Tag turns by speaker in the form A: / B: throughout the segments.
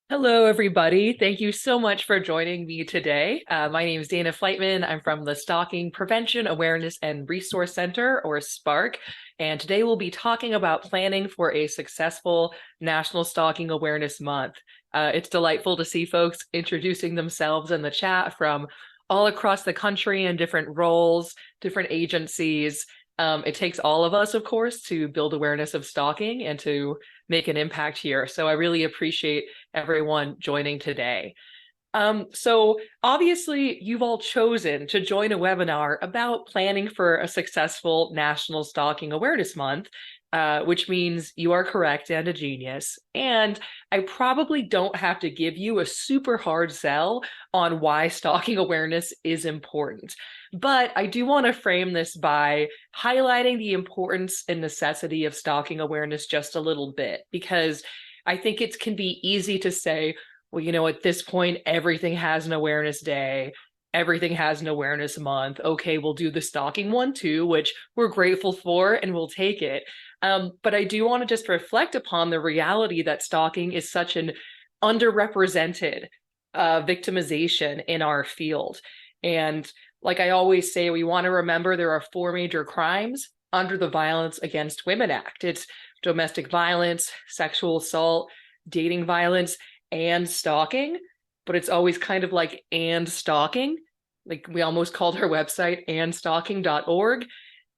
A: Hello, everybody. Thank you so much for joining me today. My name is Dana Flightman. I'm from the Stalking Prevention, Awareness, and Resource Center, or SPARC. And today we'll be talking about planning for a successful National Stalking Awareness Month. It's delightful to see folks introducing themselves in the chat from all across the country in different roles, different agencies. It takes all of us, of course, to build awareness of stalking and to make an impact here. So I really appreciate everyone joining today. So obviously you've all chosen to join a webinar about planning for a successful National Stalking Awareness Month, which means you are correct and a genius. And I probably don't have to give you a super hard sell on why stalking awareness is important. But I do want to frame this by highlighting the importance and necessity of stalking awareness just a little bit, because I think it can be easy to say, well, at this point, everything has an awareness day. Everything has an awareness month. Okay, we'll do the stalking one too, which we're grateful for and we'll take it. But I do want to just reflect upon the reality that stalking is such an underrepresented victimization in our field. And like I always say, we want to remember there are four major crimes under the Violence Against Women Act. It's domestic violence, sexual assault, dating violence, and stalking, but it's always kind of like and stalking. Like we almost called our website andstalking.org.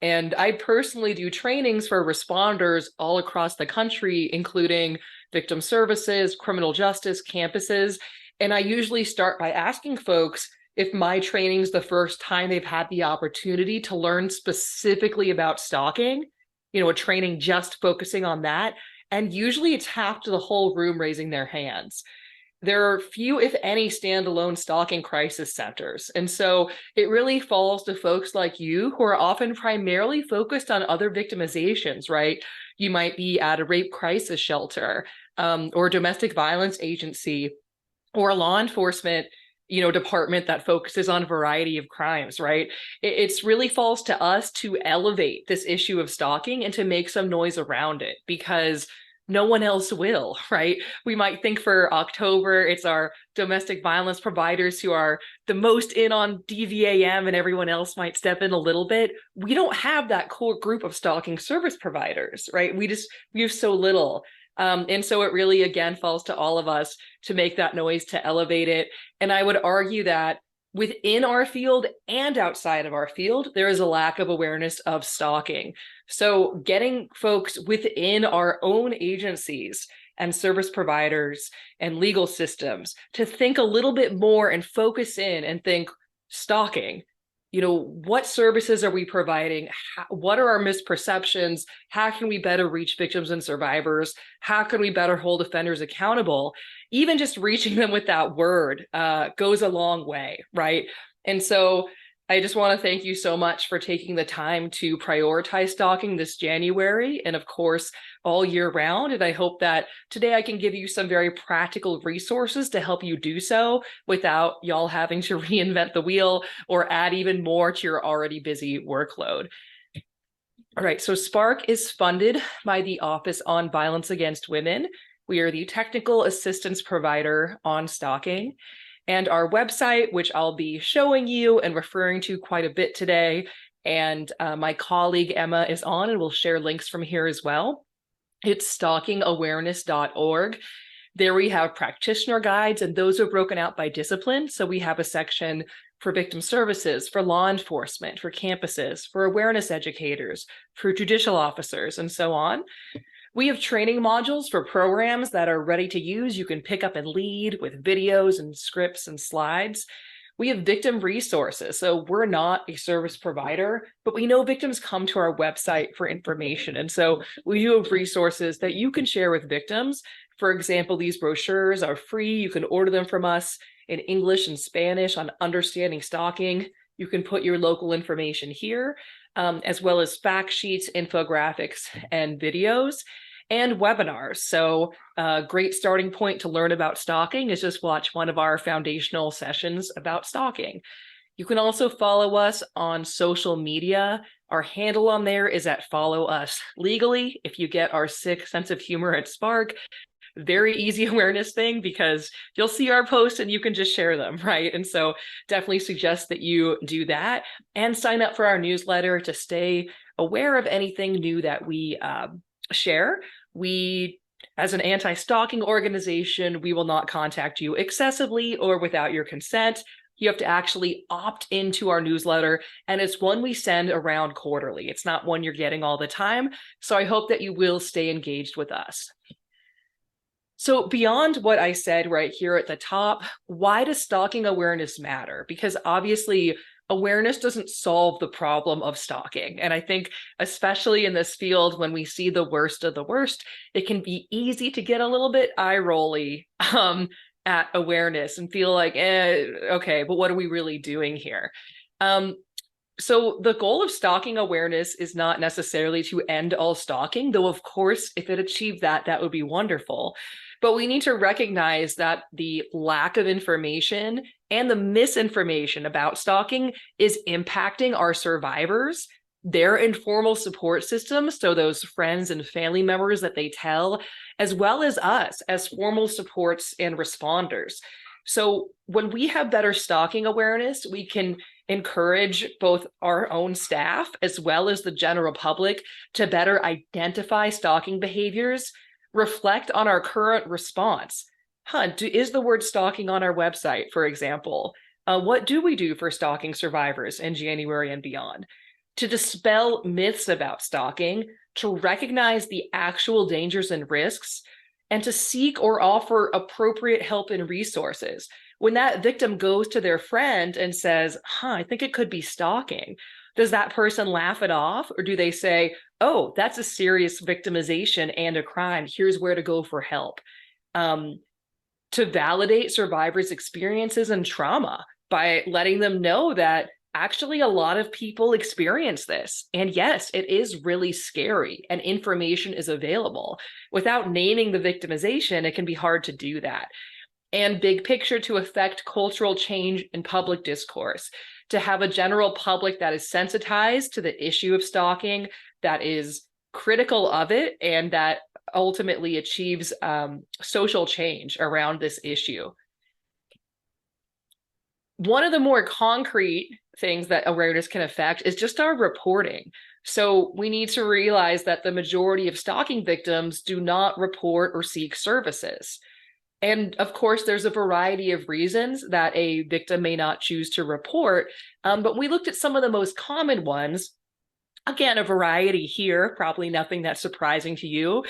A: And I personally do trainings for responders all across the country, including victim services, criminal justice, campuses. And I usually start by asking folks if my training's the first time they've had the opportunity to learn specifically about stalking, a training just focusing on that. And usually it's half to the whole room raising their hands. There are few, if any, standalone stalking crisis centers. And so it really falls to folks like you who are often primarily focused on other victimizations, right? You might be at a rape crisis shelter, or a domestic violence agency, or a law enforcement department that focuses on a variety of crimes, right? It's really falls to us to elevate this issue of stalking and to make some noise around it, because no one else will, right? We might think for October, it's our domestic violence providers who are the most in on DVAM and everyone else might step in a little bit. We don't have that core group of stalking service providers, right? We have so little. And so it really, again, falls to all of us to make that noise, to elevate it. And I would argue that within our field and outside of our field, there is a lack of awareness of stalking. So getting folks within our own agencies and service providers and legal systems to think a little bit more and focus in and think stalking. What services are we providing? What are our misperceptions? How can we better reach victims and survivors? How can we better hold offenders accountable? Even just reaching them with that word goes a long way, right? And so I just want to thank you so much for taking the time to prioritize stalking this January, and of course, all year round. And I hope that today I can give you some very practical resources to help you do so without y'all having to reinvent the wheel or add even more to your already busy workload. All right, so SPARC is funded by the Office on Violence Against Women. We are the technical assistance provider on stalking. And our website, which I'll be showing you and referring to quite a bit today, and my colleague Emma is on and will share links from here as well. It's stalkingawareness.org. There we have practitioner guides, and those are broken out by discipline. So we have a section for victim services, for law enforcement, for campuses, for awareness educators, for judicial officers, and so on. We have training modules for programs that are ready to use. You can pick up and lead with videos and scripts and slides. We have victim resources. So we're not a service provider, but we know victims come to our website for information. And so we do have resources that you can share with victims. For example, these brochures are free. You can order them from us in English and Spanish on understanding stalking. You can put your local information here, as well as fact sheets, infographics, and videos, and webinars. So a great starting point to learn about stalking is just watch one of our foundational sessions about stalking. You can also follow us on social media. Our handle on there is at Follow Us Legally. If you get our sick sense of humor at SPARC, very easy awareness thing because you'll see our posts and you can just share them, right? And so definitely suggest that you do that and sign up for our newsletter to stay aware of anything new that we share. We, as an anti-stalking organization, we will not contact you excessively or without your consent. You have to actually opt into our newsletter, and it's one we send around quarterly. It's not one you're getting all the time. So I hope that you will stay engaged with us. So beyond what I said right here at the top, why does stalking awareness matter? Because obviously awareness doesn't solve the problem of stalking. And I think especially in this field, when we see the worst of the worst, it can be easy to get a little bit eye-rolly at awareness and feel like, okay, but what are we really doing here? So the goal of stalking awareness is not necessarily to end all stalking, though of course, if it achieved that, that would be wonderful. But we need to recognize that the lack of information and the misinformation about stalking is impacting our survivors, their informal support systems, so those friends and family members that they tell, as well as us as formal supports and responders. So when we have better stalking awareness, we can encourage both our own staff as well as the general public to better identify stalking behaviors, reflect on our current response. Is the word stalking on our website, for example? What do we do for stalking survivors in January and beyond? To dispel myths about stalking, to recognize the actual dangers and risks, and to seek or offer appropriate help and resources. When that victim goes to their friend and says, I think it could be stalking, does that person laugh it off? Or do they say, oh, that's a serious victimization and a crime. Here's where to go for help. To validate survivors' experiences and trauma by letting them know that actually a lot of people experience this. And yes, it is really scary and information is available. Without naming the victimization, it can be hard to do that. And big picture, to affect cultural change in public discourse, to have a general public that is sensitized to the issue of stalking, that is critical of it, and that ultimately achieves social change around this issue. One of the more concrete things that awareness can affect is just our reporting. So we need to realize that the majority of stalking victims do not report or seek services. And of course, there's a variety of reasons that a victim may not choose to report, but we looked at some of the most common ones. Again, a variety here, probably nothing that's surprising to you.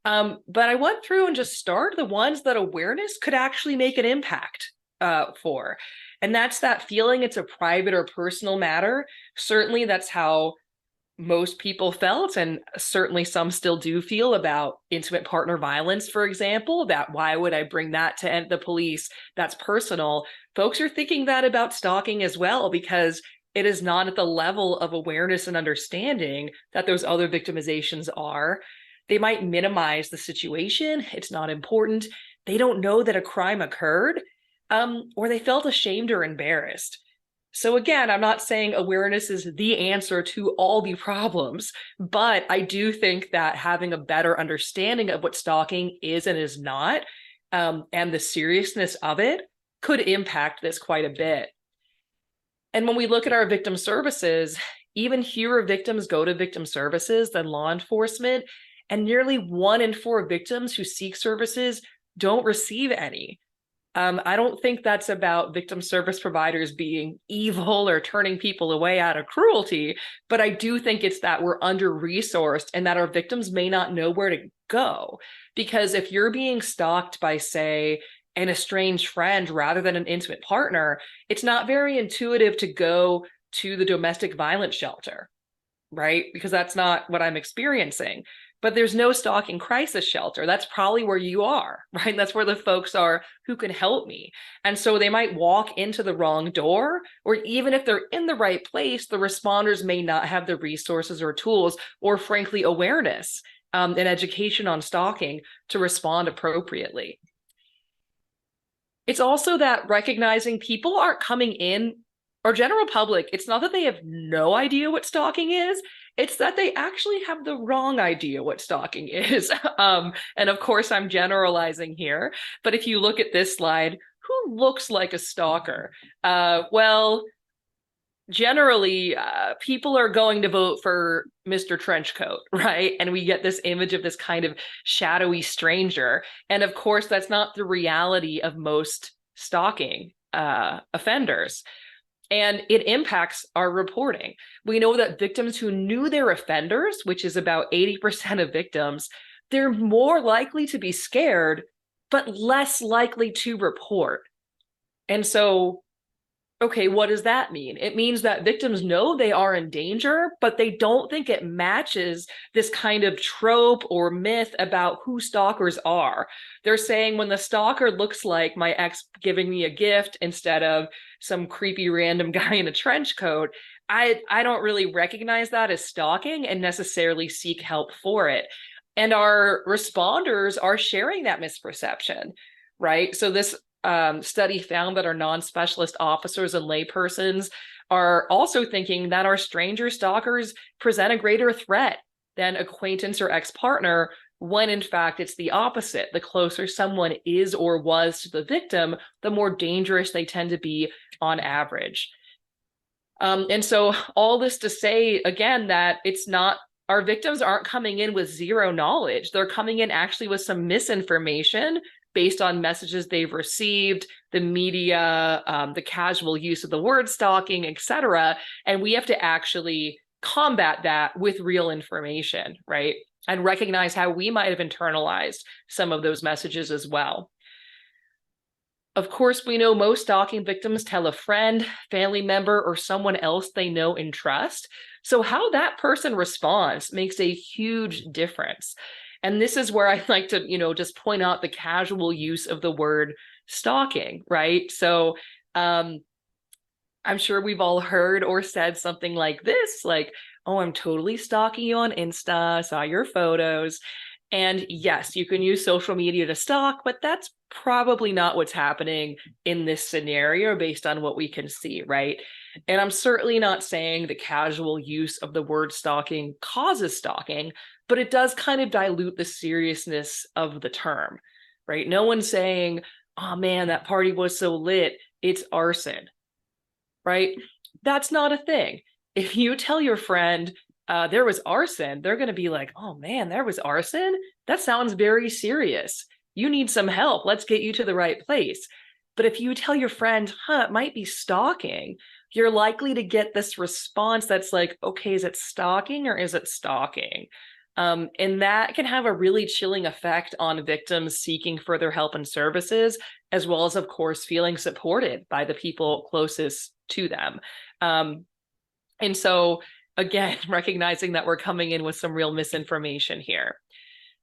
A: But I went through and just started the ones that awareness could actually make an impact for. And that's that feeling it's a private or personal matter. Certainly that's how most people felt, and certainly some still do feel about intimate partner violence, for example, that why would I bring that to the police? That's personal. Folks are thinking that about stalking as well, because it is not at the level of awareness and understanding that those other victimizations are. They might minimize the situation. It's not important. They don't know that a crime occurred, or they felt ashamed or embarrassed. So again, I'm not saying awareness is the answer to all the problems, but I do think that having a better understanding of what stalking is and is not, and the seriousness of it, could impact this quite a bit. And when we look at our victim services, even fewer victims go to victim services than law enforcement, and nearly 1 in 4 victims who seek services don't receive any. I don't think that's about victim service providers being evil or turning people away out of cruelty, but I do think it's that we're under-resourced and that our victims may not know where to go. Because if you're being stalked by, say, an estranged friend rather than an intimate partner, it's not very intuitive to go to the domestic violence shelter, right? Because that's not what I'm experiencing. But there's no stalking crisis shelter. That's probably where you are, right? That's where the folks are who can help me. And so they might walk into the wrong door, or even if they're in the right place, the responders may not have the resources or tools, or frankly, awareness and education on stalking to respond appropriately. It's also that recognizing people aren't coming in, or general public, it's not that they have no idea what stalking is, It's that they actually have the wrong idea what stalking is. And of course, I'm generalizing here, but if you look at this slide, who looks like a stalker? Well, generally, people are going to vote for Mr. Trenchcoat, right? And we get this image of this kind of shadowy stranger. And of course, that's not the reality of most stalking offenders. And it impacts our reporting. We know that victims who knew their offenders, which is about 80% of victims, they're more likely to be scared, but less likely to report. And so, okay, what does that mean? It means that victims know they are in danger, but they don't think it matches this kind of trope or myth about who stalkers are. They're saying when the stalker looks like my ex giving me a gift instead of some creepy random guy in a trench coat, I don't really recognize that as stalking and necessarily seek help for it. And our responders are sharing that misperception, right? So this study found that our non-specialist officers and laypersons are also thinking that our stranger stalkers present a greater threat than acquaintance or ex-partner, when in fact it's the opposite. The closer someone is or was to the victim, the more dangerous they tend to be on average. And so all this to say, again, that it's not, our victims aren't coming in with zero knowledge. They're coming in actually with some misinformation based on messages they've received, the media, the casual use of the word stalking, etc. And we have to actually combat that with real information, right? And recognize how we might have internalized some of those messages as well. Of course, we know most stalking victims tell a friend, family member, or someone else they know and trust. So how that person responds makes a huge difference. And this is where I like to, just point out the casual use of the word stalking, right? So I'm sure we've all heard or said something like this, like, oh, I'm totally stalking you on Insta, saw your photos. And yes, you can use social media to stalk, but that's probably not what's happening in this scenario based on what we can see, right? And I'm certainly not saying the casual use of the word stalking causes stalking, but it does kind of dilute the seriousness of the term, right? No one's saying, oh man, that party was so lit, it's arson, right? That's not a thing. If you tell your friend, there was arson, they're going to be like, oh man, there was arson? That sounds very serious. You need some help. Let's get you to the right place. But if you tell your friend, it might be stalking, you're likely to get this response that's like, okay, is it stalking or is it stalking? And that can have a really chilling effect on victims seeking further help and services, as well as, of course, feeling supported by the people closest to them. And so, again, recognizing that we're coming in with some real misinformation here,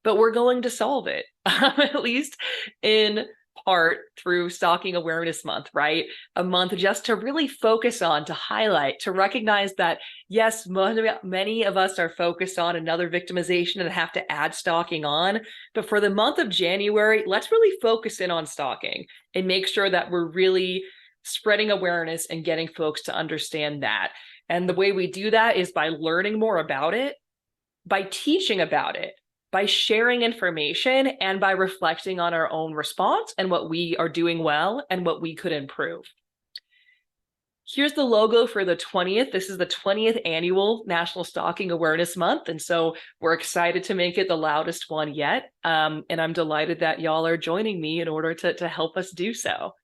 A: but we're going to solve it, at least in part through Stalking Awareness Month, right? A month just to really focus on, to highlight, to recognize that, yes, many of us are focused on another victimization and have to add stalking on. But for the month of January, let's really focus in on stalking and make sure that we're really spreading awareness and getting folks to understand that. And the way we do that is by learning more about it, by teaching about it, by sharing information, and by reflecting on our own response and what we are doing well and what we could improve. Here's the logo for the 20th. This is the 20th annual National Stalking Awareness Month. And so we're excited to make it the loudest one yet. And I'm delighted that y'all are joining me in order to help us do so.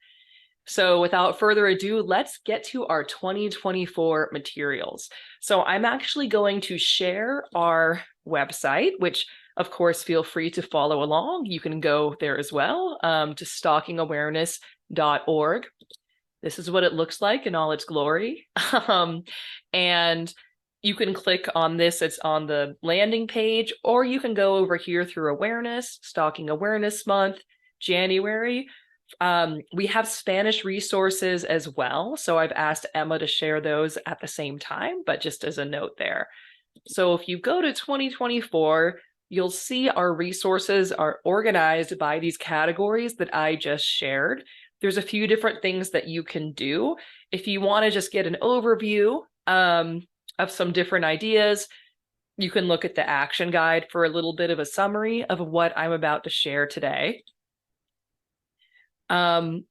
A: So without further ado, let's get to our 2024 materials. So I'm actually going to share our website, which of course, feel free to follow along. You can go there as well, to stalkingawareness.org. This is what it looks like in all its glory. And you can click on this, it's on the landing page, or you can go over here through awareness, Stalking Awareness Month, January. We have Spanish resources as well. So I've asked Emma to share those at the same time, but just as a note there. So if you go to 2024, you'll see our resources are organized by these categories that I just shared. There's a few different things that you can do. If you want to just get an overview of some different ideas, you can look at the action guide for a little bit of a summary of what I'm about to share today. When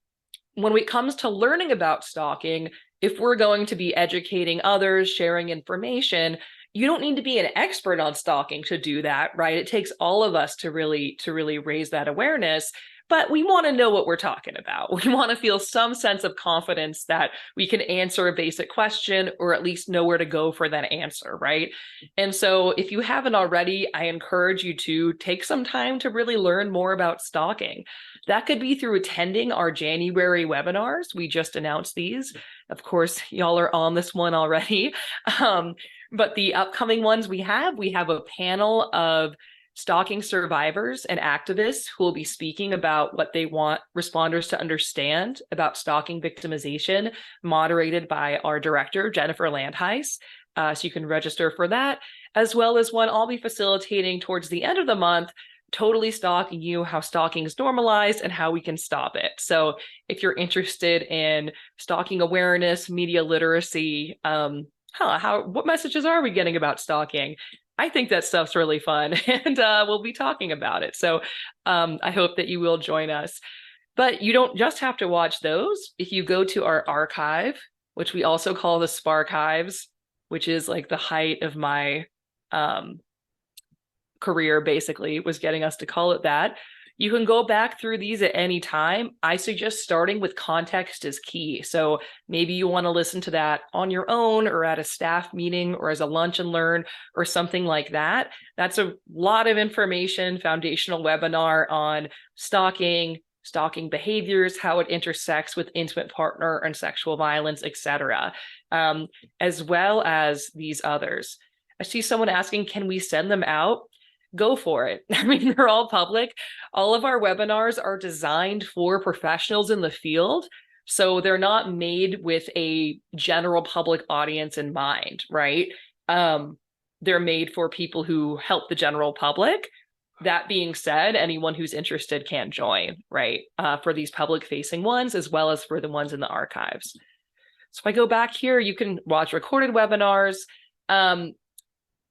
A: it comes to learning about stalking, if we're going to be educating others, sharing information, you don't need to be an expert on stalking to do that, right? It takes all of us to really raise that awareness. But we want to know what we're talking about. We want to feel some sense of confidence that we can answer a basic question or at least know where to go for that answer, right? And so if you haven't already, I encourage you to take some time to really learn more about stalking. That could be through attending our January webinars. We just announced these. Of course, y'all are on this one already. But the upcoming ones we have a panel of stalking survivors and activists who will be speaking about what they want responders to understand about stalking victimization, moderated by our director, Jennifer Landheis. So you can register for that, as well as one I'll be facilitating towards the end of the month, Totally Stalking You, how stalking is normalized and how we can stop it. So if you're interested in stalking awareness, media literacy, what messages are we getting about stalking? I think that stuff's really fun, and we'll be talking about it. So I hope that you will join us. But you don't just have to watch those. If you go to our archive, which we also call the Sparchives, which is like the height of my career, basically, was getting us to call it that. You can go back through these at any time. I suggest starting with context is key. So maybe you want to listen to that on your own or at a staff meeting or as a lunch and learn or something like that. That's a lot of information, foundational webinar on stalking behaviors, how it intersects with intimate partner and sexual violence, etc., as well as these others. I see someone asking, can we send them out? Go for it. I mean, they're all public. All of our webinars are designed for professionals in the field. So they're not made with a general public audience in mind, right? They're made for people who help the general public. That being said, anyone who's interested can join, right? For these public facing ones, as well as for the ones in the archives. So if I go back here, you can watch recorded webinars,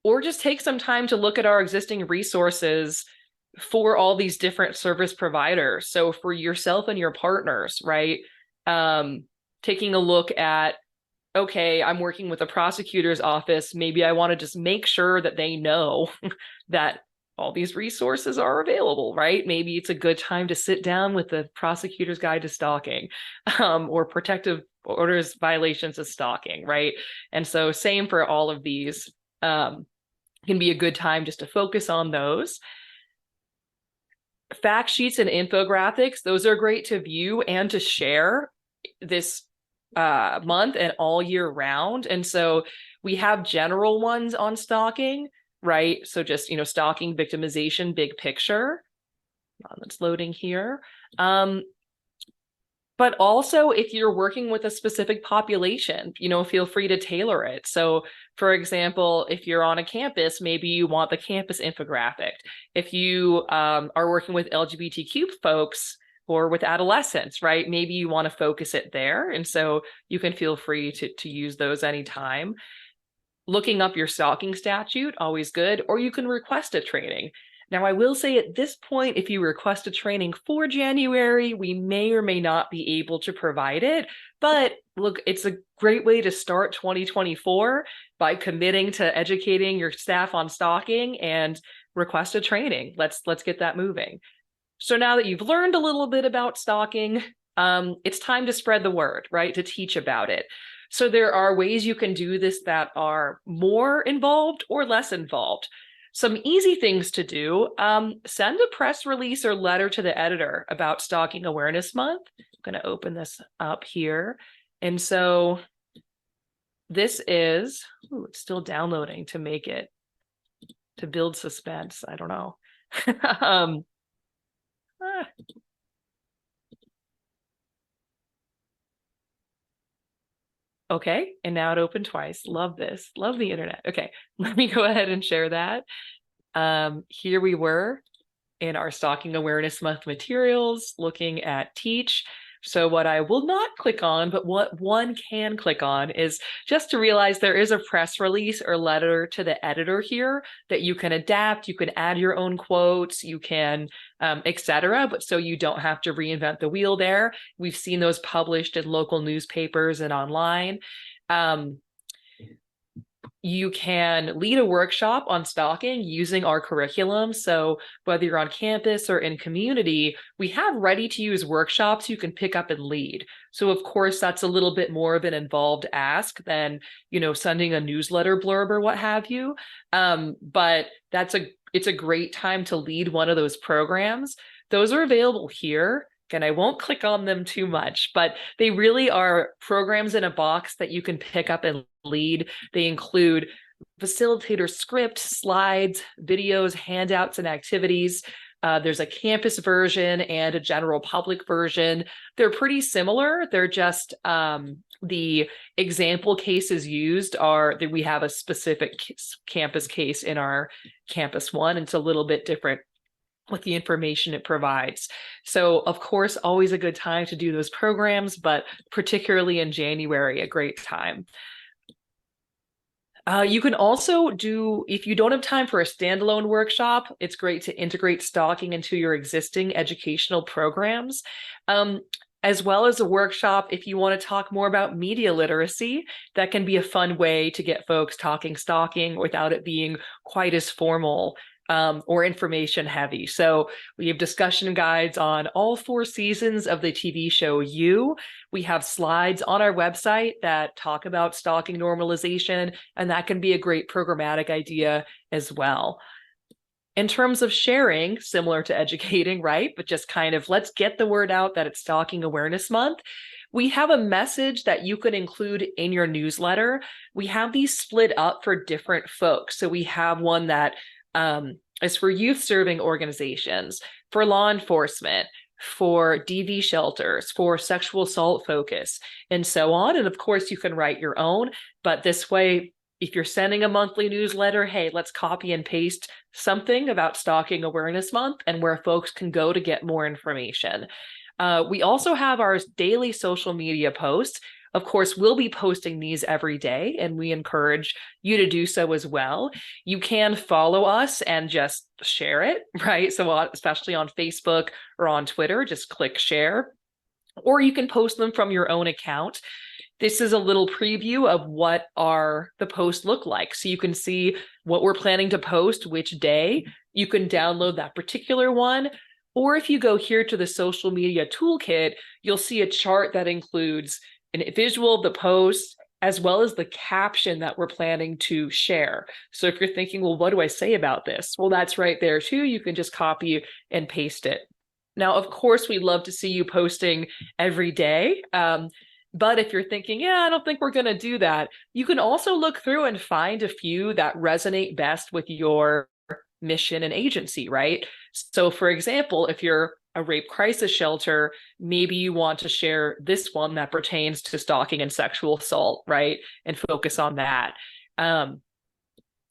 A: or just take some time to look at our existing resources for all these different service providers. So for yourself and your partners, right? Taking a look at, okay, I'm working with a prosecutor's office. Maybe I want to just make sure that they know that all these resources are available, right? Maybe it's a good time to sit down with the Prosecutor's Guide to Stalking, or Protective Orders Violations of Stalking, right? And so same for all of these. Can be a good time just to focus on those. Fact sheets and infographics, those are great to view and to share this month and all year round. And so we have general ones on stalking, right? So just, stalking, victimization, big picture. That's loading here. But also, if you're working with a specific population, feel free to tailor it. So, for example, if you're on a campus, maybe you want the campus infographic. If you are working with LGBTQ folks or with adolescents, right, maybe you want to focus it there. And so you can feel free to use those anytime. Looking up your stalking statute, always good, or you can request a training. Now, I will say at this point, if you request a training for January, we may or may not be able to provide it. But look, it's a great way to start 2024 by committing to educating your staff on stalking and request a training. Let's get that moving. So now that you've learned a little bit about stalking, it's time to spread the word, right? To teach about it. So there are ways you can do this that are more involved or less involved. Some easy things to do, send a press release or letter to the editor about Stalking Awareness Month. I'm going to open this up here. And so this is, it's still downloading to make it, to build suspense. I don't know. Okay, and now it opened twice. Love this. Love the internet. Okay, let me go ahead and share that. Here we were in our Stalking Awareness Month materials, looking at Teach. So what I will not click on, but what one can click on is just to realize there is a press release or letter to the editor here that you can adapt. You can add your own quotes, you can, etc. But so you don't have to reinvent the wheel there. We've seen those published in local newspapers and online. You can lead a workshop on stalking using our curriculum. So whether you're on campus or in community, we have ready-to-use workshops you can pick up and lead. So of course, that's a little bit more of an involved ask than, sending a newsletter blurb or what have you. But it's a great time to lead one of those programs. Those are available here. And I won't click on them too much, but they really are programs in a box that you can pick up and lead. They include facilitator script, slides, videos, handouts, and activities. There's a campus version and a general public version. They're pretty similar. They're just the example cases used are that we have a specific campus case in our campus one. And it's a little bit different with the information it provides. So of course, always a good time to do those programs, but particularly in January, a great time. You can also do, if you don't have time for a standalone workshop, it's great to integrate stalking into your existing educational programs, as well as a workshop if you want to talk more about media literacy. That can be a fun way to get folks talking stalking without it being quite as formal or information heavy. So we have discussion guides on all 4 seasons of the TV show You. We have slides on our website that talk about stalking normalization, and that can be a great programmatic idea as well. In terms of sharing, similar to educating, right? But just kind of let's get the word out that it's Stalking Awareness Month. We have a message that you could include in your newsletter. We have these split up for different folks. So we have one that is for youth serving organizations, for law enforcement, for DV shelters, for sexual assault focus, and so on. And of course, you can write your own, but this way, if you're sending a monthly newsletter, hey, let's copy and paste something about Stalking Awareness Month and where folks can go to get more information. We also have our daily social media posts. Of course, we'll be posting these every day, and we encourage you to do so as well. You can follow us and just share it, right? So especially on Facebook or on Twitter, just click share, or you can post them from your own account. This is a little preview of what the posts look like. So you can see what we're planning to post, which day. You can download that particular one. Or if you go here to the social media toolkit, you'll see a chart that includes a visual of the post, as well as the caption that we're planning to share. So if you're thinking, well, what do I say about this? Well, that's right there too. You can just copy and paste it. Now, of course, we'd love to see you posting every day. But if you're thinking, yeah, I don't think we're going to do that, you can also look through and find a few that resonate best with your mission and agency, right? So for example, if you're a rape crisis shelter, maybe you want to share this one that pertains to stalking and sexual assault, right? And focus on that. In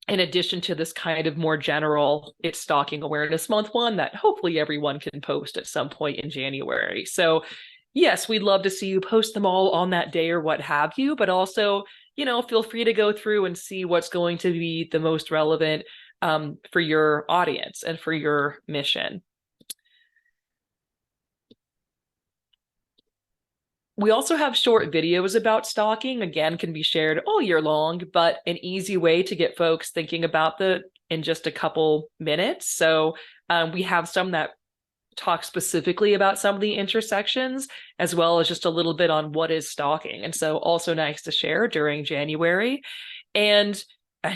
A: addition to this kind of more general, it's Stalking Awareness Month one that hopefully everyone can post at some point in January. So yes, we'd love to see you post them all on that day or what have you, but also, feel free to go through and see what's going to be the most relevant for your audience and for your mission. We also have short videos about stalking, again, can be shared all year long, but an easy way to get folks thinking about in just a couple minutes. So we have some that talk specifically about some of the intersections, as well as just a little bit on what is stalking. And so also nice to share during January. And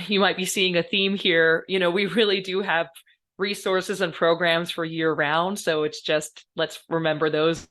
A: you might be seeing a theme here. We really do have resources and programs for year round. So it's just, let's remember those.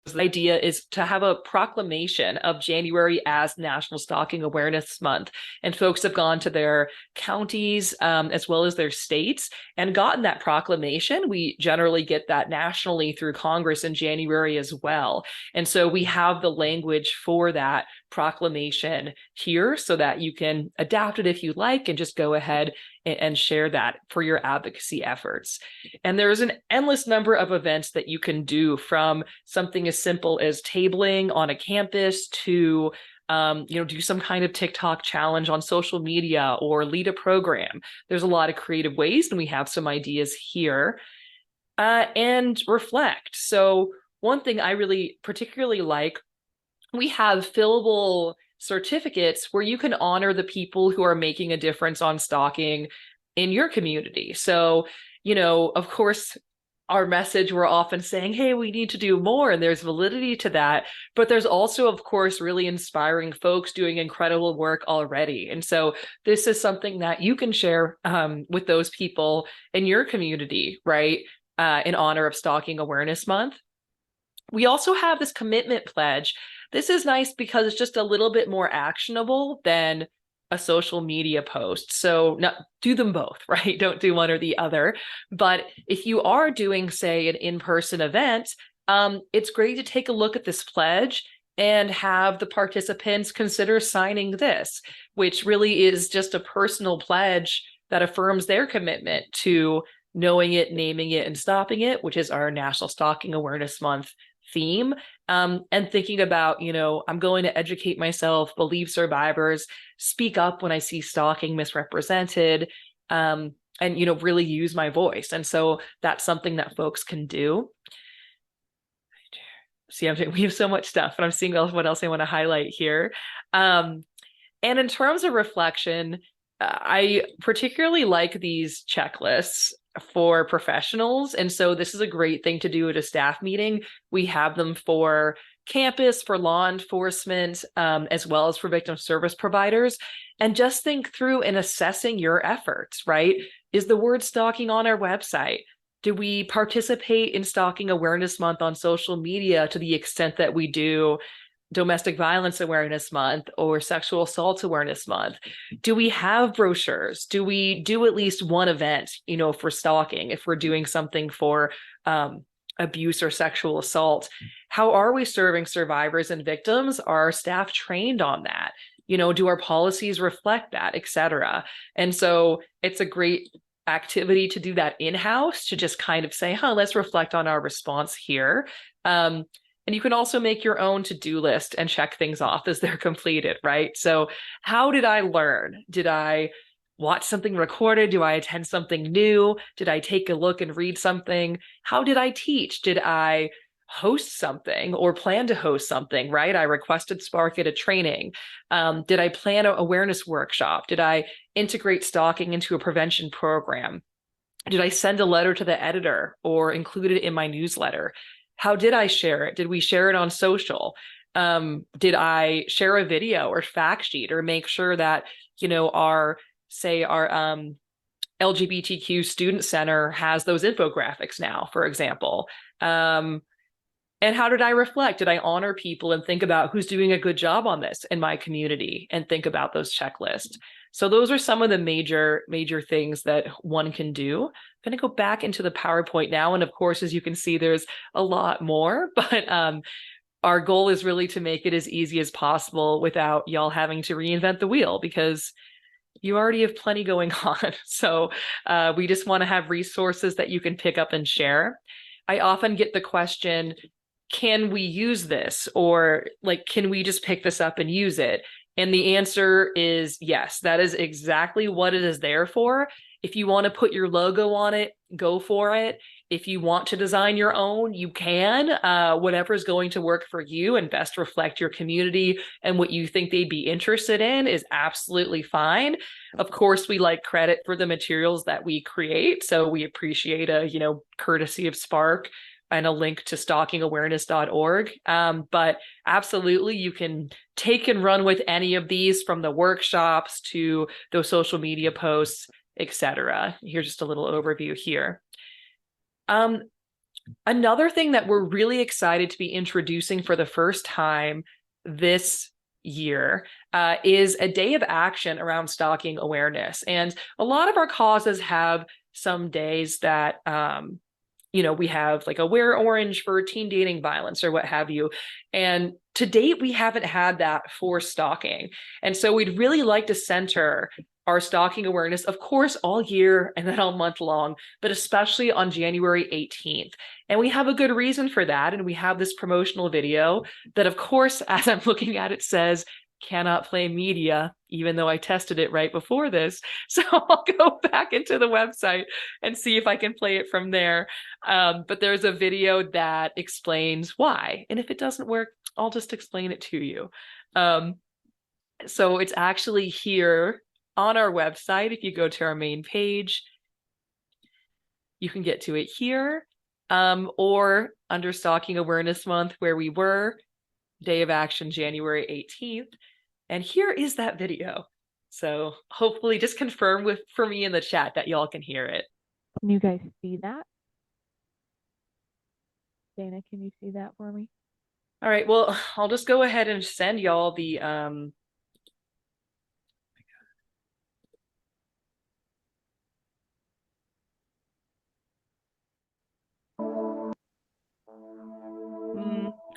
A: The idea is to have a proclamation of January as National Stalking Awareness Month. And folks have gone to their counties as well as their states and gotten that proclamation. We generally get that nationally through Congress in January as well. And so we have the language for that proclamation here so that you can adapt it if you like and just go ahead and share that for your advocacy efforts. And there's an endless number of events that you can do, from something as simple as tabling on a campus to do some kind of TikTok challenge on social media or lead a program. There's a lot of creative ways, and we have some ideas here. And reflect. So one thing I really particularly like, we have fillable certificates where you can honor the people who are making a difference on stalking in your community. So, of course, our message, we're often saying, hey, we need to do more, and there's validity to that. But there's also, of course, really inspiring folks doing incredible work already. And so this is something that you can share with those people in your community, right? In honor of Stalking Awareness Month. We also have this commitment pledge. This is nice because it's just a little bit more actionable than a social media post. So do them both, right? Don't do one or the other. But if you are doing, say, an in-person event, it's great to take a look at this pledge and have the participants consider signing this, which really is just a personal pledge that affirms their commitment to knowing it, naming it, and stopping it, which is our National Stalking Awareness Month theme. And thinking about, I'm going to educate myself, believe survivors, speak up when I see stalking misrepresented, and, really use my voice. And so that's something that folks can do. See, we have so much stuff, and I'm seeing what else I want to highlight here. And in terms of reflection, I particularly like these checklists for professionals. And so this is a great thing to do at a staff meeting. We have them for campus, for law enforcement, as well as for victim service providers. And just think through in assessing your efforts, right? Is the word stalking on our website? Do we participate in Stalking Awareness Month on social media to the extent that we do Domestic Violence Awareness Month or Sexual Assault Awareness Month? Do we have brochures? Do we do at least one event, for stalking, if we're doing something for abuse or sexual assault? How are we serving survivors and victims? Are staff trained on that? Do our policies reflect that, et cetera? And so it's a great activity to do that in-house, to just kind of say, let's reflect on our response here. And you can also make your own to-do list and check things off as they're completed, right? So how did I learn? Did I watch something recorded? Do I attend something new? Did I take a look and read something? How did I teach? Did I host something or plan to host something, right? I requested Spark at a training. Did I plan an awareness workshop? Did I integrate stalking into a prevention program? Did I send a letter to the editor or include it in my newsletter? How did I share it? Did we share it on social? Did I share a video or fact sheet, or make sure that, our LGBTQ student center has those infographics now, for example? And how did I reflect? Did I honor people and think about who's doing a good job on this in my community, and think about those checklists? So those are some of the major things that one can do. I'm going to go back into the PowerPoint now. And of course, as you can see, there's a lot more, but our goal is really to make it as easy as possible without y'all having to reinvent the wheel, because you already have plenty going on. So we just want to have resources that you can pick up and share. I often get the question, can we use this? Or can we just pick this up and use it? And the answer is yes, that is exactly what it is there for. If you want to put your logo on it, go for it. If you want to design your own, you can. Whatever is going to work for you and best reflect your community and what you think they'd be interested in is absolutely fine. Of course, we like credit for the materials that we create. So we appreciate a, courtesy of Spark and a link to stalkingawareness.org. But absolutely, you can take and run with any of these, from the workshops to those social media posts, etc. Here's just a little overview here. Another thing that we're really excited to be introducing for the first time this year is a day of action around stalking awareness. And a lot of our causes have some days that we have like a Wear Orange for teen dating violence or what have you. And to date, we haven't had that for stalking. And so we'd really like to center our stalking awareness, of course, all year and then all month long, but especially on January 18th. And we have a good reason for that. And we have this promotional video that, of course, as I'm looking at it, says cannot play media, even though I tested it right before this. So I'll go back into the website and see if I can play it from there. But there's a video that explains why. And if it doesn't work, I'll just explain it to you. So it's actually here on our website. If you go to our main page, you can get to it here, or under Stalking Awareness Month, where we were, Day of Action, January 18th. And here is that video. So hopefully just confirm for me in the chat that y'all can hear it.
B: Can you guys see that? Dana, can you see that for me?
A: All right, well, I'll just go ahead and send y'all the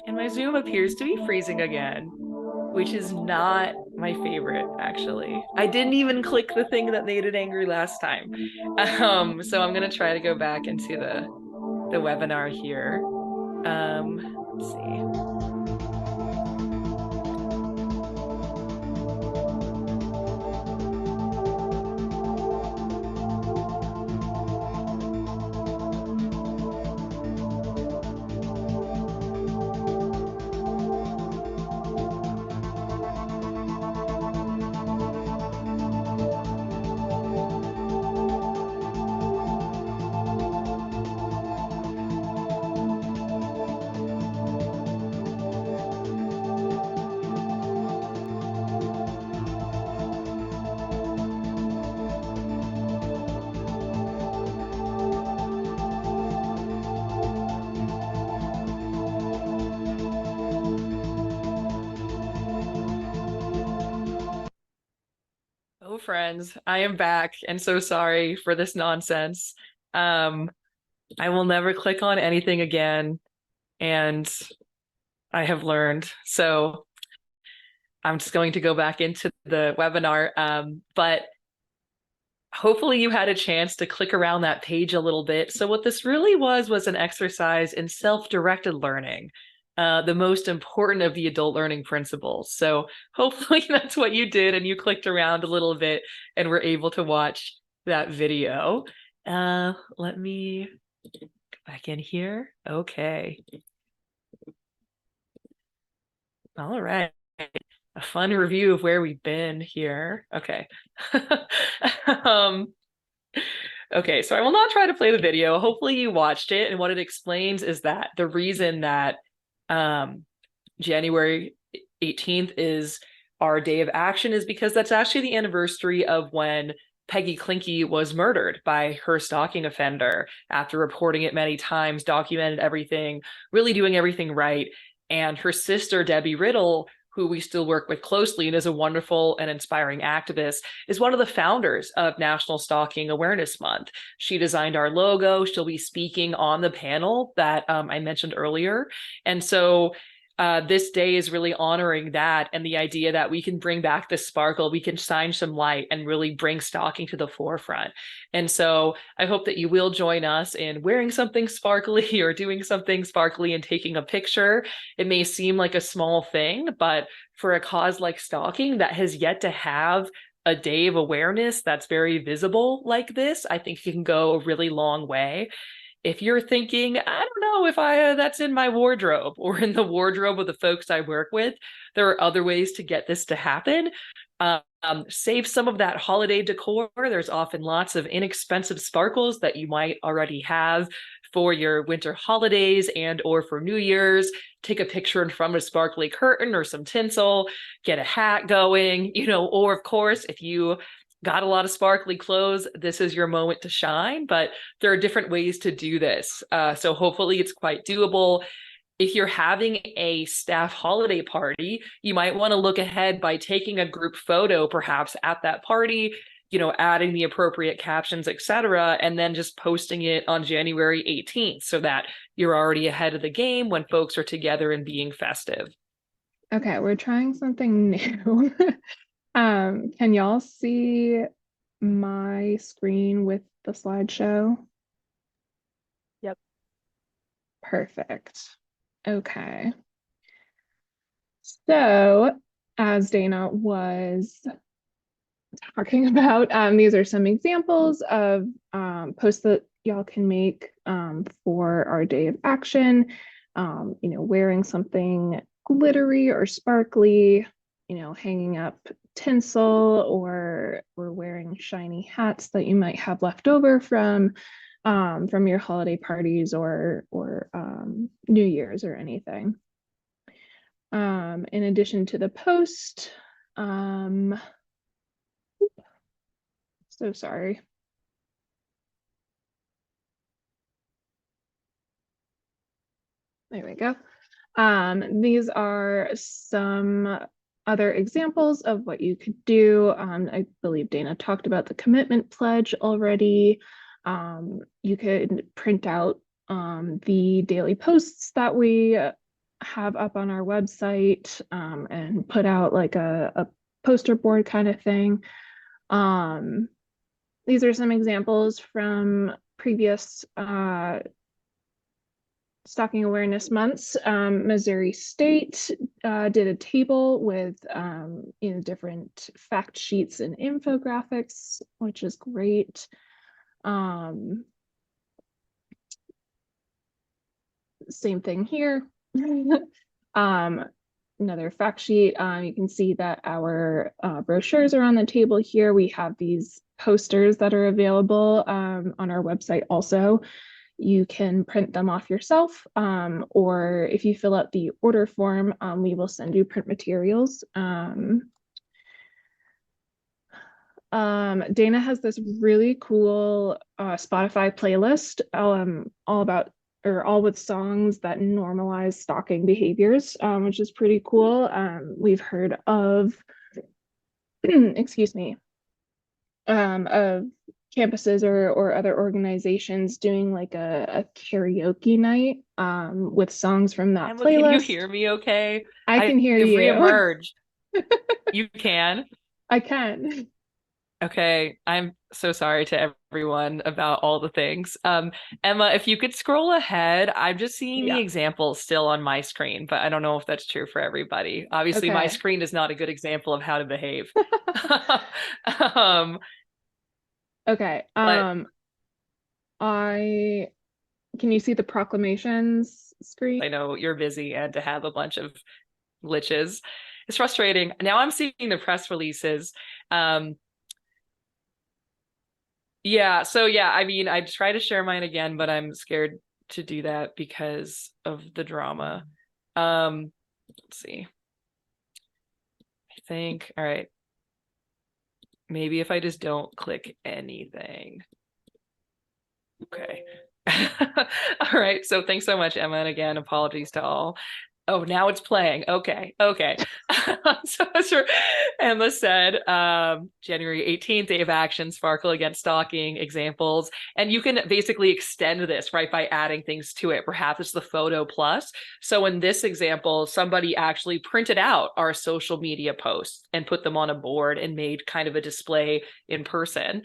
A: and my Zoom appears to be freezing again, which is not my favorite, actually. I didn't even click the thing that made it angry last time. So I'm gonna try to go back into the webinar here. Let's see. Oh, friends, I am back and so sorry for this nonsense. I will never click on anything again, and I have learned. So I'm just going to go back into the webinar, but hopefully you had a chance to click around that page a little bit. So what this really was an exercise in self-directed learning, the most important of the adult learning principles. So hopefully that's what you did, and you clicked around a little bit and were able to watch that video. Let me go back in here. Okay. All right. A fun review of where we've been here. Okay. Okay, so I will not try to play the video. Hopefully you watched it, and what it explains is that the reason that January 18th is our Day of Action is because that's actually the anniversary of when Peggy Klinke was murdered by her stalking offender after reporting it many times, documented everything, really doing everything right. And her sister, Debbie Riddle, who we still work with closely and is a wonderful and inspiring activist, is one of the founders of National Stalking Awareness Month. She designed our logo. She'll be speaking on the panel that I mentioned earlier. And so this day is really honoring that, and the idea that we can bring back the sparkle, we can shine some light and really bring stalking to the forefront. And so I hope that you will join us in wearing something sparkly or doing something sparkly and taking a picture. It may seem like a small thing, but for a cause like stalking that has yet to have a day of awareness that's very visible like this, I think it can go a really long way. If you're thinking, I don't know if that's in my wardrobe or in the wardrobe of the folks I work with, there are other ways to get this to happen. Save some of that holiday decor. There's often lots of inexpensive sparkles that you might already have for your winter holidays and or for New Year's. Take a picture in front of a sparkly curtain or some tinsel, get a hat going, or of course, if you got a lot of sparkly clothes, this is your moment to shine. But there are different ways to do this. So hopefully it's quite doable. If you're having a staff holiday party, you might want to look ahead by taking a group photo perhaps at that party, adding the appropriate captions, etc., and then just posting it on January 18th so that you're already ahead of the game when folks are together and being festive.
B: Okay, we're trying something new.
C: Can y'all see my screen with the slideshow?
B: Yep.
C: Perfect. Okay. So, as Dana was talking about, these are some examples of posts that y'all can make for our day of action. Wearing something glittery or sparkly, hanging up tinsel or wearing shiny hats that you might have left over from your holiday parties or New Year's or anything. In addition to the post, so sorry. There we go. These are some other examples of what you could do. I believe Dana talked about the commitment pledge already. You could print out the daily posts that we have up on our website and put out like a poster board kind of thing. These are some examples from previous Stalking Awareness Months. Missouri State did a table with different fact sheets and infographics, which is great. Same thing here. Another fact sheet. You can see that our brochures are on the table here. We have these posters that are available on our website also. You can print them off yourself, or if you fill out the order form, we will send you print materials. Dana has this really cool Spotify playlist all with songs that normalize stalking behaviors, which is pretty cool. We've heard of, excuse me, of campuses or other organizations doing like a karaoke night with songs from that
A: Emma, can you
C: playlist.
A: hear me okay?
C: I can hear
A: I've
C: you.
A: reemerged. You can?
C: I can.
A: Okay, I'm so sorry to everyone about all the things. Emma, if you could scroll ahead, I'm just seeing the
C: Yeah.
A: examples still on my screen, but I don't know if that's true for everybody. Obviously, my
C: Okay.
A: screen is not a good example of how to behave. Um,
C: Okay.
A: but
C: I can you see the proclamations screen?
A: I know you're busy and to have a bunch of glitches is frustrating. Now I'm seeing the press releases. Yeah, so yeah, I mean, I try to share mine again, but I'm scared to do that because of the drama. Let's see. I think, all right. Maybe if I just don't click anything. Okay. All right. So thanks so much, Emma. And again, apologies to all. Oh, now it's playing. Okay. Okay. So as Emma said, January 18th, Day of Action, Sparkle Against Stalking, examples. And you can basically extend this, right, by adding things to it. Perhaps it's the photo plus. So in this example, somebody actually printed out our social media posts and put them on a board and made kind of a display in person.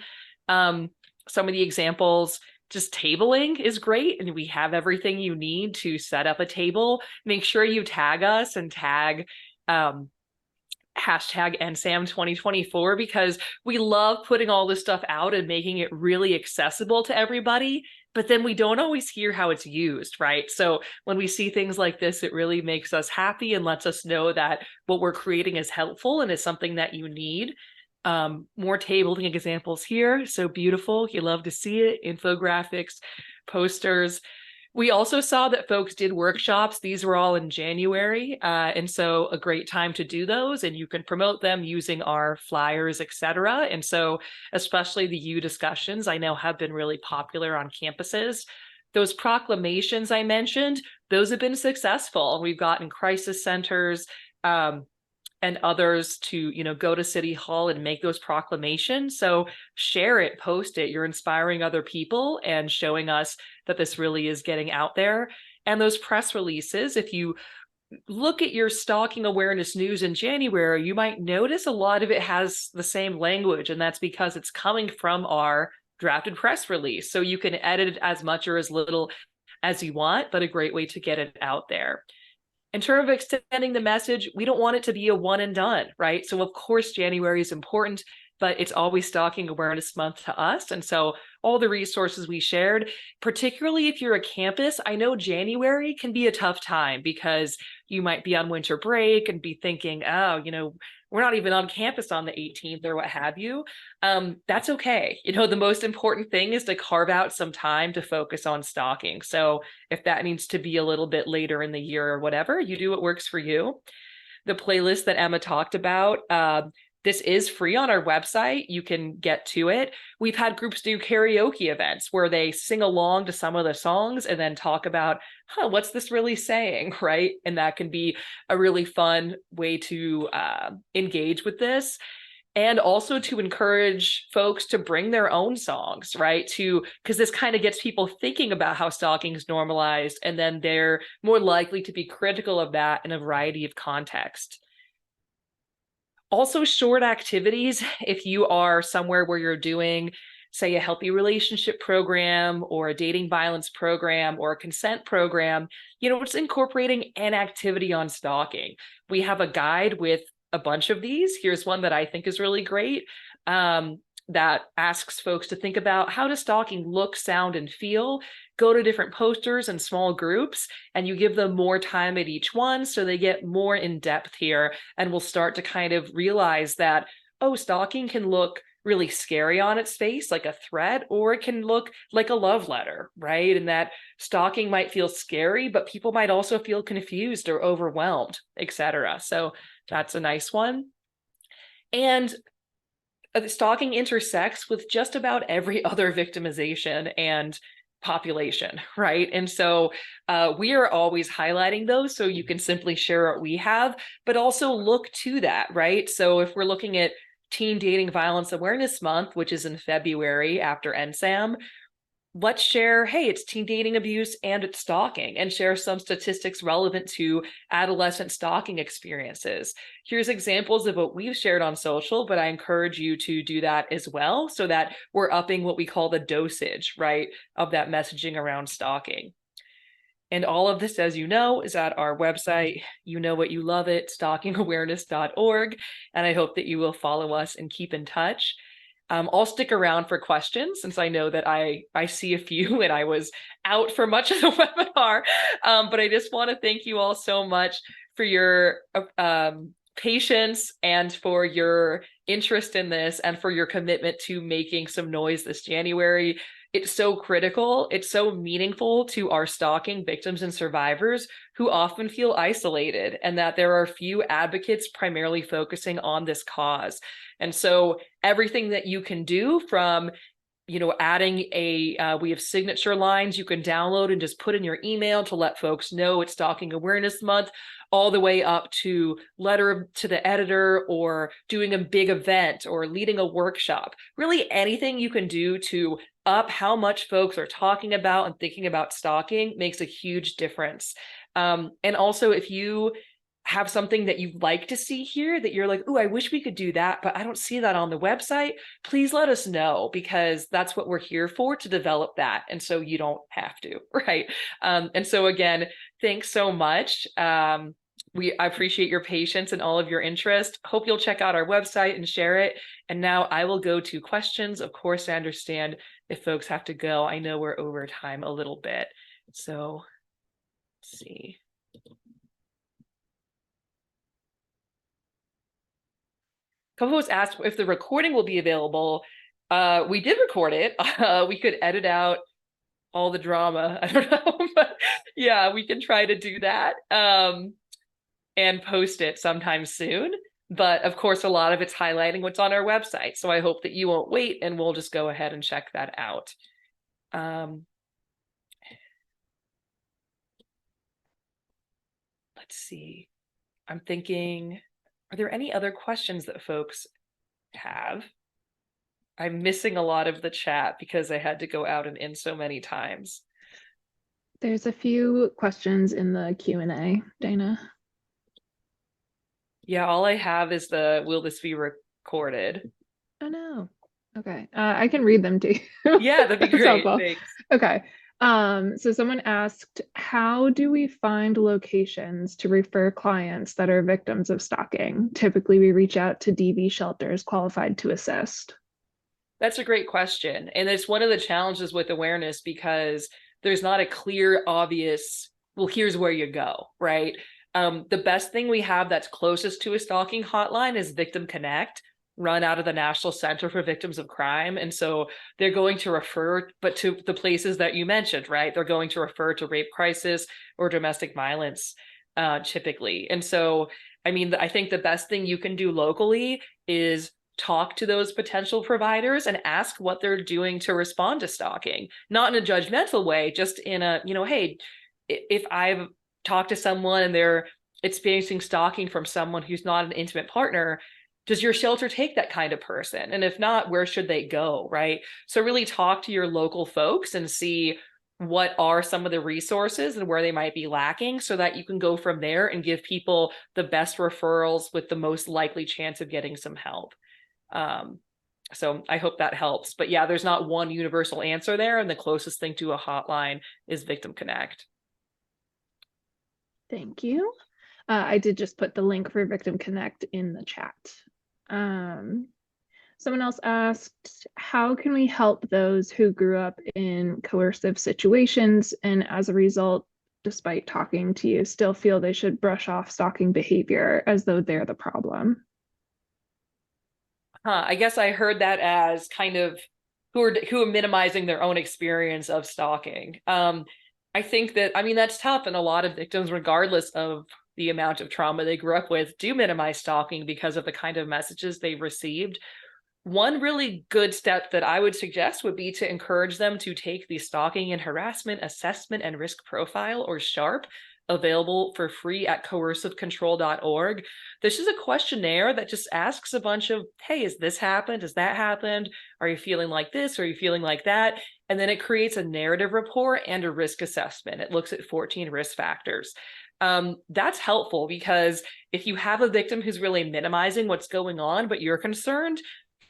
A: Some of the examples, just tabling is great. And we have everything you need to set up a table. Make sure you tag us and tag hashtag NSAM 2024 because we love putting all this stuff out and making it really accessible to everybody. But then we don't always hear how it's used, right? So when we see things like this, it really makes us happy and lets us know that what we're creating is helpful and is something that you need. More tabling examples here. So beautiful. You love to see it. Infographics, posters. We also saw that folks did workshops. These were all in January. And so a great time to do those. And you can promote them using our flyers, etc. And so especially the U discussions, I know have been really popular on campuses. Those proclamations I mentioned, those have been successful. We've gotten crisis centers, and others to go to City Hall and make those proclamations. So share it, post it. You're inspiring other people and showing us that this really is getting out there. And those press releases, if you look at your stalking awareness news in January, you might notice a lot of it has the same language, and that's because it's coming from our drafted press release. So you can edit it as much or as little as you want, but a great way to get it out there. In terms of extending the message, we don't want it to be a one and done, right? So of course, January is important, but it's always Stalking Awareness Month to us. And so all the resources we shared, particularly if you're a campus, I know January can be a tough time because you might be on winter break and be thinking, oh, we're not even on campus on the 18th or what have you. That's okay. The most important thing is to carve out some time to focus on stalking. So if that needs to be a little bit later in the year or whatever, you do what works for you. The playlist that Emma talked about, this is free on our website. You can get to it. We've had groups do karaoke events where they sing along to some of the songs and then talk about, what's this really saying, right? And that can be a really fun way to engage with this. And also to encourage folks to bring their own songs, right? Because this kind of gets people thinking about how stalking is normalized, and then they're more likely to be critical of that in a variety of contexts. Also, short activities. If you are somewhere where you're doing, say, a healthy relationship program or a dating violence program or a consent program, it's incorporating an activity on stalking. We have a guide with a bunch of these. Here's one that I think is really great. That asks folks to think about how does stalking look, sound, and feel. Go to different posters and small groups, and you give them more time at each one so they get more in depth here, and will start to kind of realize that, stalking can look really scary on its face, like a threat, or it can look like a love letter, right? And that stalking might feel scary, but people might also feel confused or overwhelmed, etc. So that's a nice one. And stalking intersects with just about every other victimization and population, right? And so we are always highlighting those so you can simply share what we have, but also look to that, right? So if we're looking at Teen Dating Violence Awareness Month, which is in February after NSAM, let's share, hey, it's teen dating abuse and it's stalking, and share some statistics relevant to adolescent stalking experiences. Here's examples of what we've shared on social, but I encourage you to do that as well so that we're upping what we call the dosage, right, of that messaging around stalking. And all of this, as you know, is at our website. You know what, you love it, stalkingawareness.org. And I hope that you will follow us and keep in touch. I'll stick around for questions since I know that I see a few and I was out for much of the webinar. But I just want to thank you all so much for your patience and for your interest in this and for your commitment to making some noise this January. It's so critical. It's so meaningful to our stalking victims and survivors who often feel isolated, and that there are few advocates primarily focusing on this cause. And so everything that you can do, from adding we have signature lines you can download and just put in your email to let folks know it's Stalking Awareness Month, all the way up to letter to the editor or doing a big event or leading a workshop. Really anything you can do to up how much folks are talking about and thinking about stalking makes a huge difference. And also, if you have something that you'd like to see here that you're like, oh, I wish we could do that, but I don't see that on the website, please let us know, because that's what we're here for, to develop that. And so you don't have to, right? And so again, thanks so much. I appreciate your patience and all of your interest. Hope you'll check out our website and share it. And now I will go to questions. Of course, I understand if folks have to go. I know we're over time a little bit. So let's see. Couple was asked if the recording will be available. We did record it. We could edit out all the drama. I don't know, but yeah, we can try to do that and post it sometime soon. But of course, a lot of it's highlighting what's on our website. So I hope that you won't wait, and we'll just go ahead and check that out. Let's see. I'm thinking, are there any other questions that folks have? I'm missing a lot of the chat because I had to go out and in so many times.
C: There's a few questions in the Q&A, Dana.
A: Yeah, all I have is the will this be recorded?
C: Oh no. Okay. I can read them to you.
A: Yeah, that'd be
C: That's
A: great.
C: helpful.
A: Thanks.
C: Okay. So someone asked, how do we find locations to refer clients that are victims of stalking? Typically, we reach out to DV shelters qualified to assist.
A: That's a great question. And it's one of the challenges with awareness because there's not a clear, obvious, well, here's where you go, right? The best thing we have that's closest to a stalking hotline is Victim Connect, run out of the National Center for Victims of Crime. And so they're going to refer, but to the places that you mentioned, right? They're going to refer to rape crisis or domestic violence, typically. And so, I mean, I think the best thing you can do locally is talk to those potential providers and ask what they're doing to respond to stalking, not in a judgmental way, just in a, hey, if I've talked to someone and they're experiencing stalking from someone who's not an intimate partner, does your shelter take that kind of person? And if not, where should they go, right? So really talk to your local folks and see what are some of the resources and where they might be lacking so that you can go from there and give people the best referrals with the most likely chance of getting some help. So I hope that helps. But yeah, there's not one universal answer there. And the closest thing to a hotline is Victim Connect.
C: Thank you. I did just put the link for Victim Connect in the chat. Someone else asked, how can we help those who grew up in coercive situations and as a result, despite talking to you, still feel they should brush off stalking behavior as though they're the problem?
A: I guess I heard that as kind of who are minimizing their own experience of stalking. I think that, I mean, that's tough. And a lot of victims, regardless of the amount of trauma they grew up with, do minimize stalking because of the kind of messages they've received. One really good step that I would suggest would be to encourage them to take the Stalking and Harassment Assessment and Risk Profile, or SHARP, available for free at coercivecontrol.org. This is a questionnaire that just asks a bunch of, hey, has this happened? Has that happened? Are you feeling like this? Are you feeling like that? And then it creates a narrative report and a risk assessment. It looks at 14 risk factors. That's helpful because if you have a victim who's really minimizing what's going on, but you're concerned,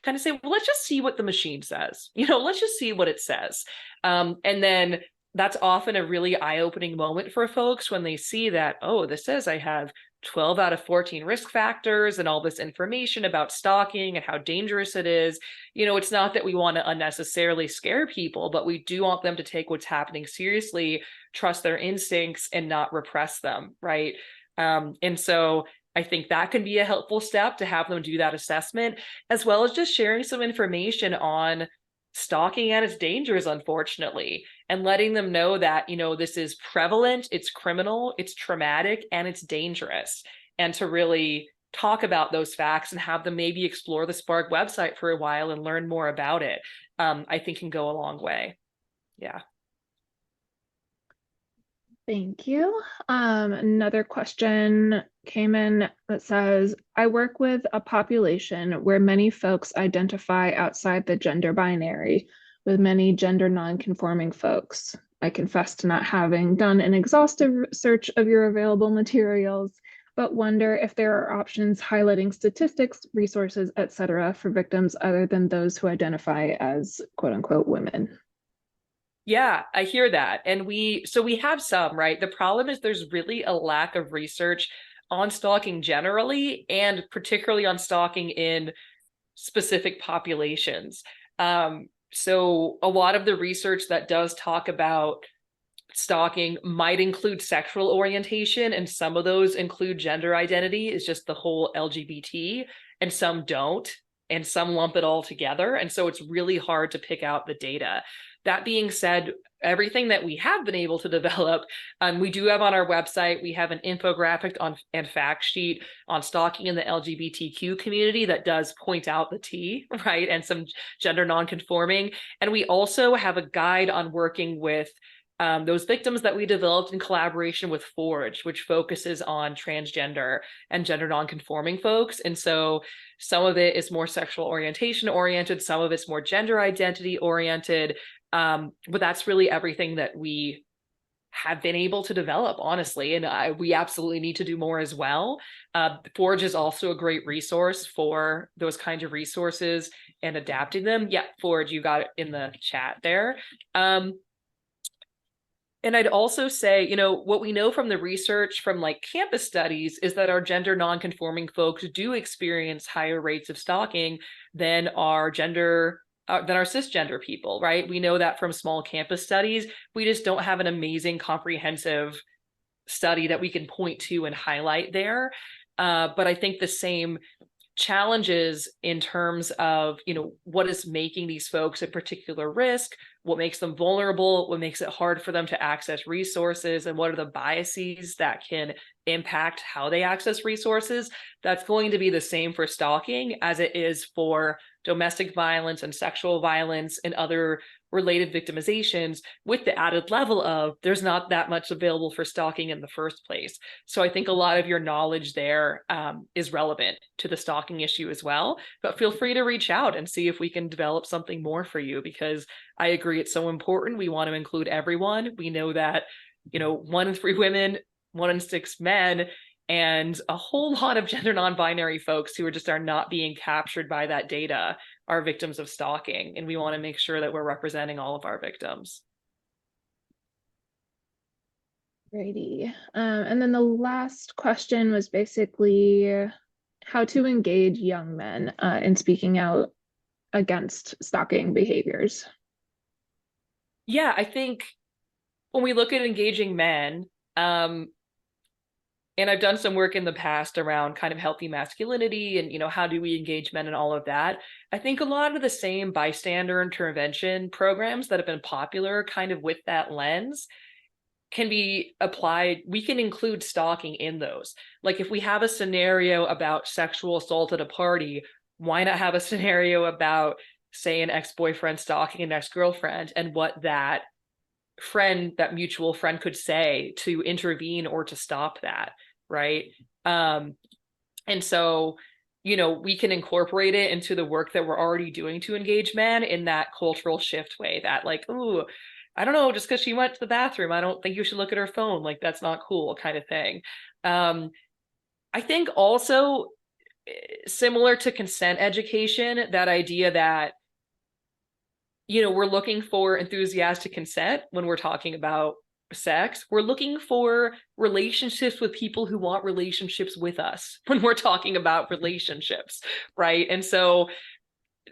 A: kind of say, well, let's just see what the machine says. Let's just see what it says. And then that's often a really eye-opening moment for folks when they see that, oh, this says I have 12 out of 14 risk factors and all this information about stalking and how dangerous it is. It's not that we want to unnecessarily scare people, but we do want them to take what's happening seriously, trust their instincts, and not repress them, right? And so I think that can be a helpful step to have them do that assessment, as well as just sharing some information on stalking and its dangers, unfortunately, and letting them know that, this is prevalent, it's criminal, it's traumatic, and it's dangerous. And to really talk about those facts and have them maybe explore the Spark website for a while and learn more about it, I think can go a long way. Yeah.
C: Thank you. Another question came in that says, I work with a population where many folks identify outside the gender binary, with many gender non-conforming folks. I confess to not having done an exhaustive search of your available materials, but wonder if there are options highlighting statistics, resources, etc., for victims other than those who identify as quote unquote women.
A: Yeah, I hear that. And we have some, right? The problem is there's really a lack of research on stalking generally, and particularly on stalking in specific populations. So a lot of the research that does talk about stalking might include sexual orientation, and some of those include gender identity, is just the whole LGBT, and some don't, and some lump it all together. And so it's really hard to pick out the data. That being said, everything that we have been able to develop, we do have on our website. We have an infographic and fact sheet on stalking in the LGBTQ community that does point out the T, right, and some gender nonconforming. And we also have a guide on working with those victims that we developed in collaboration with Forge, which focuses on transgender and gender nonconforming folks. And so some of it is more sexual orientation oriented, some of it's more gender identity oriented. But that's really everything that we have been able to develop, honestly, and we absolutely need to do more as well. Forge is also a great resource for those kinds of resources and adapting them. Yeah, Forge, you got it in the chat there. And I'd also say, you know, what we know from the research from like campus studies is that our gender nonconforming folks do experience higher rates of stalking than our cisgender people, right? We know that from small campus studies. We just don't have an amazing comprehensive study that we can point to and highlight there. But I think the same challenges in terms of, you know, what is making these folks a particular risk, what makes them vulnerable, what makes it hard for them to access resources, and what are the biases that can impact how they access resources. That's going to be the same for stalking as it is for domestic violence and sexual violence and other related victimizations, with the added level of there's not that much available for stalking in the first place. So I think a lot of your knowledge there is relevant to the stalking issue as well. But feel free to reach out and see if we can develop something more for you, because I agree it's so important. We want to include everyone. We know that, you know, 1 in 3 women, 1 in 6 men, and a whole lot of gender non-binary folks who are not being captured by that data are victims of stalking. And we want to make sure that we're representing all of our victims.
C: Righty. And then the last question was basically how to engage young men in speaking out against stalking behaviors.
A: Yeah, I think when we look at engaging men, and I've done some work in the past around kind of healthy masculinity and, you know, how do we engage men and all of that. I think a lot of the same bystander intervention programs that have been popular kind of with that lens can be applied. We can include stalking in those. Like if we have a scenario about sexual assault at a party, why not have a scenario about, say, an ex-boyfriend stalking an ex-girlfriend, and what that mutual friend could say to intervene or to stop that, right? And so, you know, we can incorporate it into the work that we're already doing to engage men in that cultural shift way, that like, ooh, I don't know, just because she went to the bathroom, I don't think you should look at her phone, like that's not cool, kind of thing. I think also, similar to consent education, that idea that, you know, we're looking for enthusiastic consent when we're talking about sex. We're looking for relationships with people who want relationships with us when we're talking about relationships, right? And so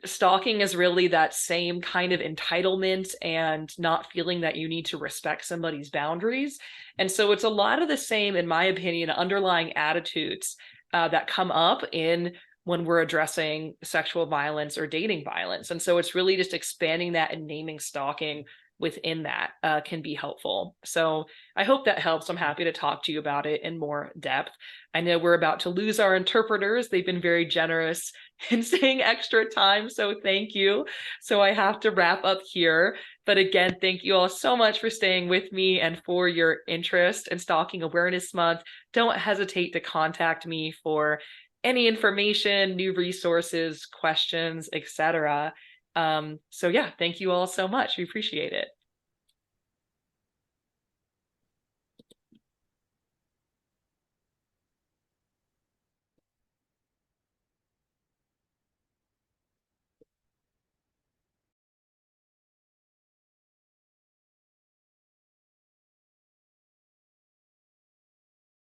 A: stalking is really that same kind of entitlement and not feeling that you need to respect somebody's boundaries. And so it's a lot of the same, in my opinion, underlying attitudes that come up in when we're addressing sexual violence or dating violence. And so it's really just expanding that and naming stalking within that can be helpful. So I hope that helps. I'm happy to talk to you about it in more depth. I know we're about to lose our interpreters. They've been very generous in saying extra time, so thank you. So I have to wrap up here. But again, thank you all so much for staying with me and for your interest in Stalking Awareness Month. Don't hesitate to contact me for any information, new resources, questions, etc. So yeah, thank you all so much. We appreciate it.